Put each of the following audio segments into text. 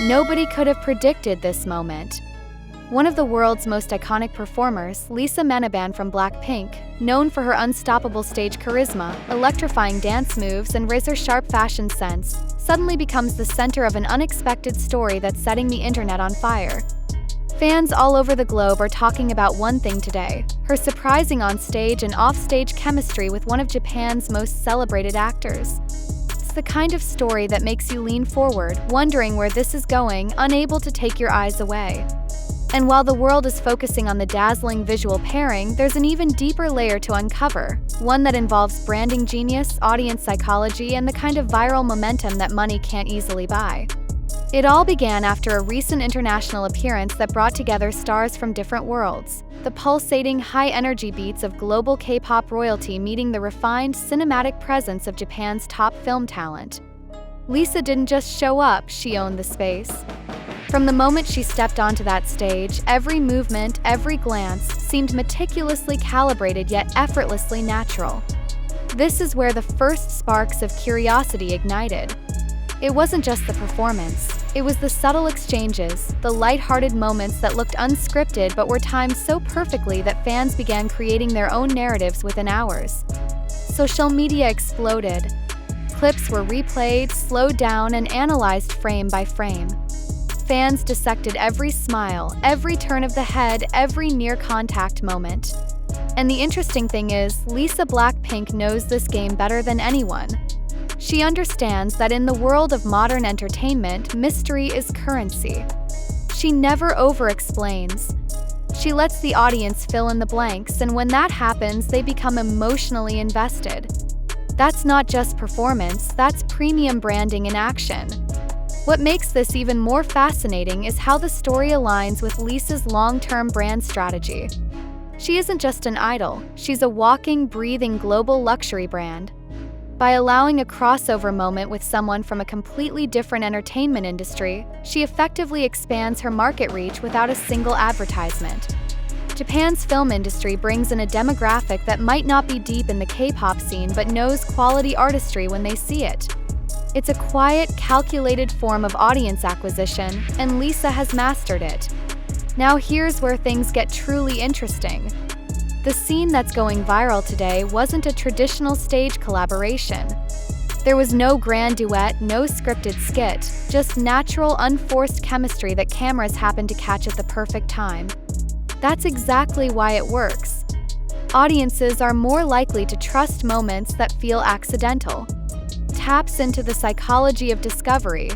Nobody could have predicted this moment. One of the world's most iconic performers, Lisa Manaband from BLACKPINK, known for her unstoppable stage charisma, electrifying dance moves, and razor-sharp fashion sense, suddenly becomes the center of an unexpected story that's setting the internet on fire. Fans all over the globe are talking about one thing today: her surprising on-stage and off-stage chemistry with one of Japan's most celebrated actors. It's the kind of story that makes you lean forward, wondering where this is going, unable to take your eyes away. And while the world is focusing on the dazzling visual pairing, there's an even deeper layer to uncover, one that involves branding genius, audience psychology, and the kind of viral momentum that money can't easily buy. It all began after a recent international appearance that brought together stars from different worlds, the pulsating, high-energy beats of global K-pop royalty meeting the refined, cinematic presence of Japan's top film talent. Lisa didn't just show up, she owned the space. From the moment she stepped onto that stage, every movement, every glance seemed meticulously calibrated yet effortlessly natural. This is where the first sparks of curiosity ignited. It wasn't just the performance, it was the subtle exchanges, the light-hearted moments that looked unscripted but were timed so perfectly that fans began creating their own narratives within hours. Social media exploded. Clips were replayed, slowed down, and analyzed frame by frame. Fans dissected every smile, every turn of the head, every near-contact moment. And the interesting thing is, Lisa BLACKPINK knows this game better than anyone. She understands that in the world of modern entertainment, mystery is currency. She never over-explains. She lets the audience fill in the blanks, and when that happens, they become emotionally invested. That's not just performance, that's premium branding in action. What makes this even more fascinating is how the story aligns with Lisa's long-term brand strategy. She isn't just an idol, she's a walking, breathing global luxury brand. By allowing a crossover moment with someone from a completely different entertainment industry, she effectively expands her market reach without a single advertisement. Japan's film industry brings in a demographic that might not be deep in the K-pop scene but knows quality artistry when they see it. It's a quiet, calculated form of audience acquisition, and Lisa has mastered it. Now here's where things get truly interesting. The scene that's going viral today wasn't a traditional stage collaboration. There was no grand duet, no scripted skit, just natural, unforced chemistry that cameras happened to catch at the perfect time. That's exactly why it works. Audiences are more likely to trust moments that feel accidental. Taps into the psychology of discovery.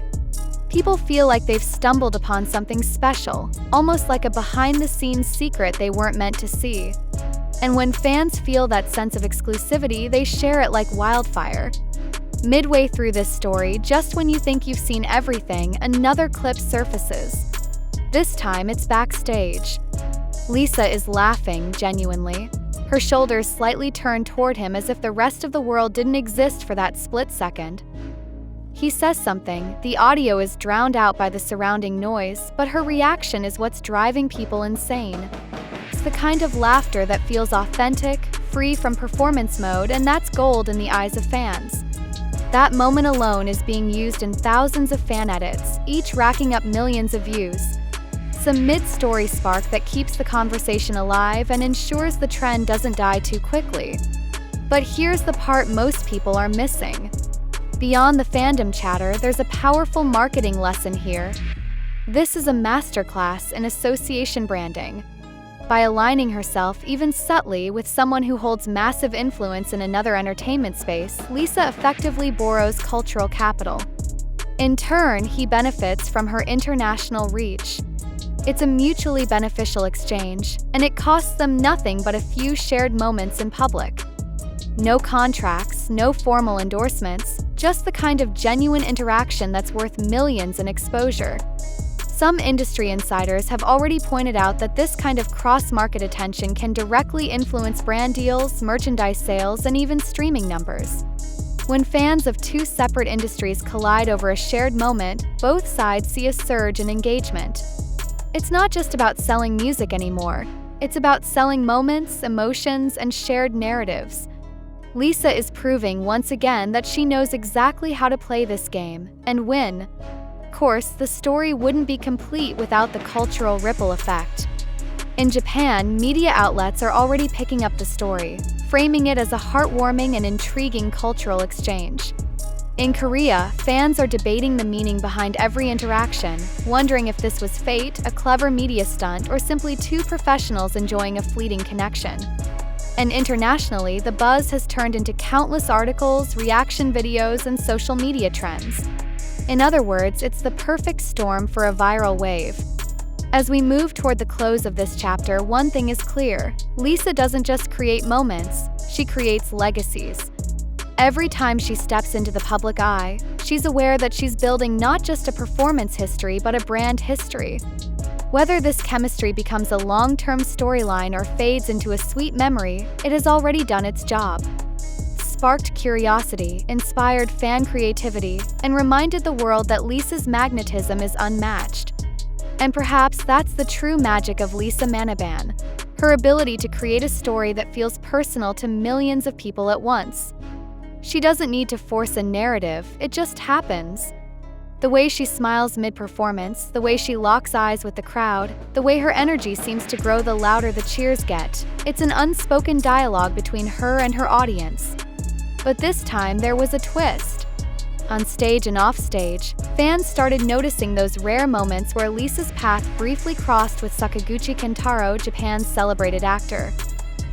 People feel like they've stumbled upon something special, almost like a behind-the-scenes secret they weren't meant to see. And when fans feel that sense of exclusivity, they share it like wildfire. Midway through this story, just when you think you've seen everything, another clip surfaces. This time, it's backstage. Lisa is laughing, genuinely. Her shoulders slightly turned toward him as if the rest of the world didn't exist for that split second. He says something, the audio is drowned out by the surrounding noise, but her reaction is what's driving people insane. It's the kind of laughter that feels authentic, free from performance mode, and that's gold in the eyes of fans. That moment alone is being used in thousands of fan edits, each racking up millions of views. It's a mid-story spark that keeps the conversation alive and ensures the trend doesn't die too quickly. But here's the part most people are missing. Beyond the fandom chatter, there's a powerful marketing lesson here. This is a masterclass in association branding. By aligning herself, even subtly, with someone who holds massive influence in another entertainment space, Lisa effectively borrows cultural capital. In turn, he benefits from her international reach. It's a mutually beneficial exchange, and it costs them nothing but a few shared moments in public. No contracts, no formal endorsements, just the kind of genuine interaction that's worth millions in exposure. Some industry insiders have already pointed out that this kind of cross-market attention can directly influence brand deals, merchandise sales, and even streaming numbers. When fans of two separate industries collide over a shared moment, both sides see a surge in engagement. It's not just about selling music anymore. It's about selling moments, emotions, and shared narratives. Lisa is proving once again that she knows exactly how to play this game and win. course, the story wouldn't be complete without the cultural ripple effect. In Japan, media outlets are already picking up the story, framing it as a heartwarming and intriguing cultural exchange. In Korea, fans are debating the meaning behind every interaction, wondering if this was fate, a clever media stunt, or simply two professionals enjoying a fleeting connection. And internationally, the buzz has turned into countless articles, reaction videos, and social media trends. In other words, it's the perfect storm for a viral wave. As we move toward the close of this chapter, one thing is clear: Lisa doesn't just create moments, she creates legacies. Every time she steps into the public eye, she's aware that she's building not just a performance history but a brand history. Whether this chemistry becomes a long-term storyline or fades into a sweet memory, it has already done its job. Sparked curiosity, inspired fan creativity, and reminded the world that Lisa's magnetism is unmatched. And perhaps that's the true magic of Lisa Manaban, her ability to create a story that feels personal to millions of people at once. She doesn't need to force a narrative, it just happens. The way she smiles mid-performance, the way she locks eyes with the crowd, the way her energy seems to grow the louder the cheers get, it's an unspoken dialogue between her and her audience. But this time, there was a twist. On stage and off stage, fans started noticing those rare moments where Lisa's path briefly crossed with Sakaguchi Kentaro, Japan's celebrated actor.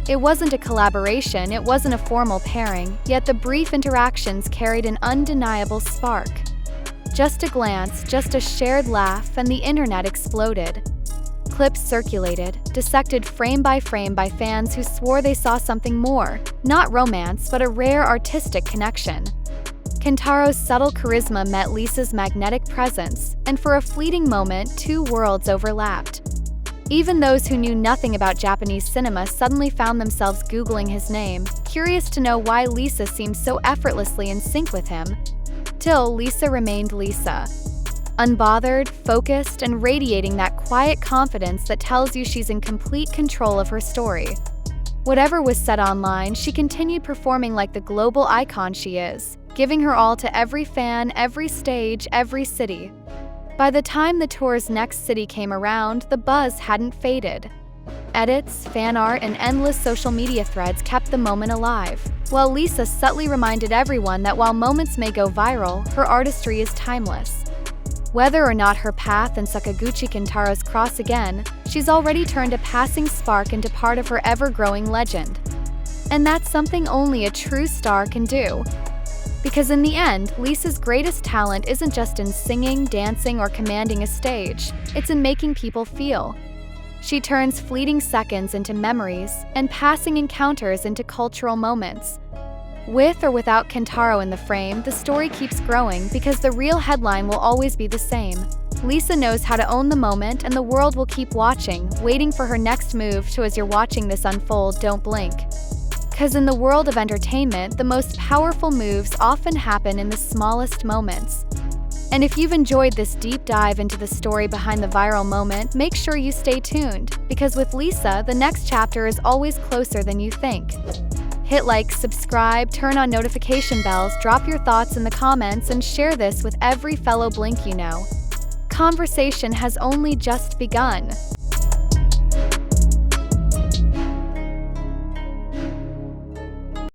It wasn't a collaboration, it wasn't a formal pairing, yet the brief interactions carried an undeniable spark. Just a glance, just a shared laugh, and the internet exploded. Clips circulated, dissected frame by fans who swore they saw something more, not romance, but a rare artistic connection. Kentaro's subtle charisma met Lisa's magnetic presence, and for a fleeting moment, two worlds overlapped. Even those who knew nothing about Japanese cinema suddenly found themselves Googling his name, curious to know why Lisa seemed so effortlessly in sync with him. Till Lisa remained Lisa. Unbothered, focused, and radiating that quiet confidence that tells you she's in complete control of her story. Whatever was said online, she continued performing like the global icon she is, giving her all to every fan, every stage, every city. By the time the tour's next city came around, the buzz hadn't faded. Edits, fan art, and endless social media threads kept the moment alive, while Lisa subtly reminded everyone that while moments may go viral, her artistry is timeless. Whether or not her path and Sakaguchi Kentaro's cross again, she's already turned a passing spark into part of her ever-growing legend. And that's something only a true star can do. Because in the end, Lisa's greatest talent isn't just in singing, dancing, or commanding a stage, it's in making people feel. She turns fleeting seconds into memories and passing encounters into cultural moments. With or without Kentaro in the frame, the story keeps growing because the real headline will always be the same. Lisa knows how to own the moment, and the world will keep watching, waiting for her next move. So as you're watching this unfold, don't blink. Because in the world of entertainment, the most powerful moves often happen in the smallest moments. And if you've enjoyed this deep dive into the story behind the viral moment, make sure you stay tuned, because with Lisa, the next chapter is always closer than you think. Hit like, subscribe, turn on notification bells, drop your thoughts in the comments, and share this with every fellow Blink you know. Conversation has only just begun.